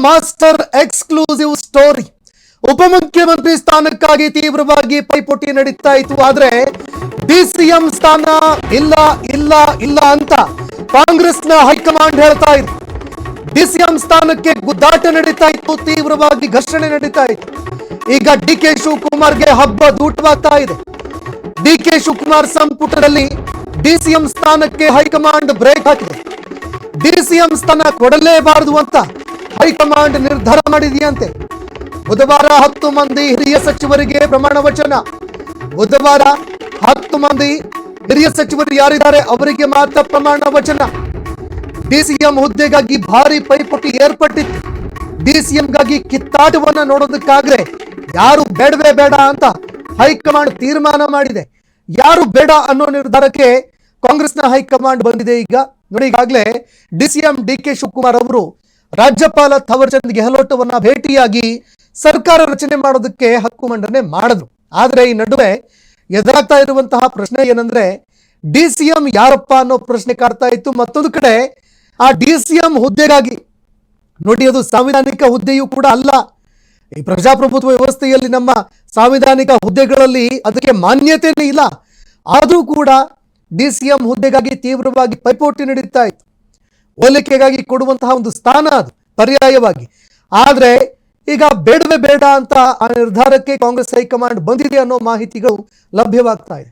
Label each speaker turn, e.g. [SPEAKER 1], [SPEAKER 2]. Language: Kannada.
[SPEAKER 1] Master exclusive story. ಉಪಮುಖ್ಯಮಂತ್ರಿ ಸ್ಥಾನಕ್ಕಾಗಿ ತೀವ್ರವಾಗಿ ಪೈಪೋಟಿ ನಡೀತಾ ಇತ್ತು. ಆದ್ರೆ ಡಿಸಿಎಂ ಸ್ಥಾನ ಇಲ್ಲ ಇಲ್ಲ ಇಲ್ಲ ಅಂತ ಕಾಂಗ್ರೆಸ್ನ ಹೈಕಮಾಂಡ್ ಹೇಳ್ತಾ ಇದೆ. ಡಿಸಿಎಂ ಸ್ಥಾನಕ್ಕೆ ಗುದ್ದಾಟ ನಡೀತಾ ಇತ್ತು, ತೀವ್ರವಾಗಿ ಘರ್ಷಣೆ ನಡೀತಾ ಇತ್ತು. ಈಗ ಡಿಕೆ ಶಿವಕುಮಾರ್ಗೆ ಹಬ್ಬ ದೂಟವಾಗ್ತಾ ಇದೆ. ಡಿಕೆ ಶಿವಕುಮಾರ್ ಸಂಪುಟದಲ್ಲಿ ಡಿಸಿಎಂ ಸ್ಥಾನಕ್ಕೆ ಹೈಕಮಾಂಡ್ ಬ್ರೇಕ್ ಹಾಕಿದೆ. ಡಿಸಿಎಂ ಸ್ಥಾನ ಕೊಡಲೇಬಾರದು ಅಂತ ಹೈಕಮಾಂಡ್ ನಿರ್ಧಾರ ಮಾಡಿದೆಯಂತೆ. ಬುಧವಾರ 10 ಮಂದಿ ಹಿರಿಯ ಸಚಿವರಿಗೆ ಪ್ರಮಾಣ ವಚನ. ಬುಧವಾರ 10 ಮಂದಿ ಹಿರಿಯ ಸಚಿವರು ಯಾರಿದ್ದಾರೆ ಅವರಿಗೆ ಮಾತ್ರ ಪ್ರಮಾಣ ವಚನ. ಡಿಸಿಎಂ ಹುದ್ದೆಗಾಗಿ ಭಾರಿ ಪೈಪೋಟಿ ಏರ್ಪಟ್ಟಿತ್ತು. ಡಿಸಿಎಂಗಾಗಿ ಕಿತ್ತಾಟವನ್ನ ನೋಡೋದಕ್ಕಾಗ್ರೆ ಯಾರು ಬೇಡವೇ ಬೇಡ ಅಂತ ಹೈಕಮಾಂಡ್ ತೀರ್ಮಾನ ಮಾಡಿದೆ. ಯಾರು ಬೇಡ ಅನ್ನೋ ನಿರ್ಧಾರಕ್ಕೆ ಕಾಂಗ್ರೆಸ್ನ ಹೈಕಮಾಂಡ್ ಬಂದಿದೆ. ಈಗ ನೋಡಿ, ಈಗಾಗಲೇ ಡಿಸಿಎಂ ಡಿಕೆ ಶಿವಕುಮಾರ್ ಅವರು ರಾಜ್ಯಪಾಲ ಥಾವರ್ಚಂದ್ ಗೆಹ್ಲೋಟ್ ಅವರನ್ನ ಭೇಟಿಯಾಗಿ ಸರ್ಕಾರ ರಚನೆ ಮಾಡೋದಕ್ಕೆ ಹಕ್ಕು ಮಂಡನೆ ಮಾಡಿದ್ರು. ಆದ್ರೆ ಈ ನಡುವೆ ಎದುರಾಗ್ತಾ ಇರುವಂತಹ ಪ್ರಶ್ನೆ ಏನಂದ್ರೆ, ಡಿಸಿಎಂ ಯಾರಪ್ಪ ಅನ್ನೋ ಪ್ರಶ್ನೆ ಕಾಡ್ತಾ ಇತ್ತು. ಮತ್ತೊಂದು ಕಡೆ ಆ ಡಿಸಿಎಂ ಹುದ್ದೆಗಾಗಿ ನೋಡಿ, ಅದು ಸಾಂವಿಧಾನಿಕ ಹುದ್ದೆಯೂ ಕೂಡ ಅಲ್ಲ. ಈ ಪ್ರಜಾಪ್ರಭುತ್ವ ವ್ಯವಸ್ಥೆಯಲ್ಲಿ ನಮ್ಮ ಸಾಂವಿಧಾನಿಕ ಹುದ್ದೆಗಳಲ್ಲಿ ಅದಕ್ಕೆ ಮಾನ್ಯತೆನೇ ಇಲ್ಲ. ಆದರೂ ಕೂಡ ಡಿಸಿಎಂ ಹುದ್ದೆಗಾಗಿ ತೀವ್ರವಾಗಿ ಪೈಪೋಟಿ ನಡೀತಾ ಇತ್ತು. ಹೋಲಿಕೆಗಾಗಿ ಕೊಡುವಂತಹ ಒಂದು ಸ್ಥಾನ ಅದು ಪರ್ಯಾಯವಾಗಿ. ಆದ್ರೆ ಈಗ ಬೇಡವೇ ಬೇಡ ಅಂತ ಆ ನಿರ್ಧಾರಕ್ಕೆ ಕಾಂಗ್ರೆಸ್ ಹೈಕಮಾಂಡ್ ಬಂದಿದೆ ಅನ್ನೋ ಮಾಹಿತಿಗಳು ಲಭ್ಯವಾಗ್ತಾ ಇದೆ.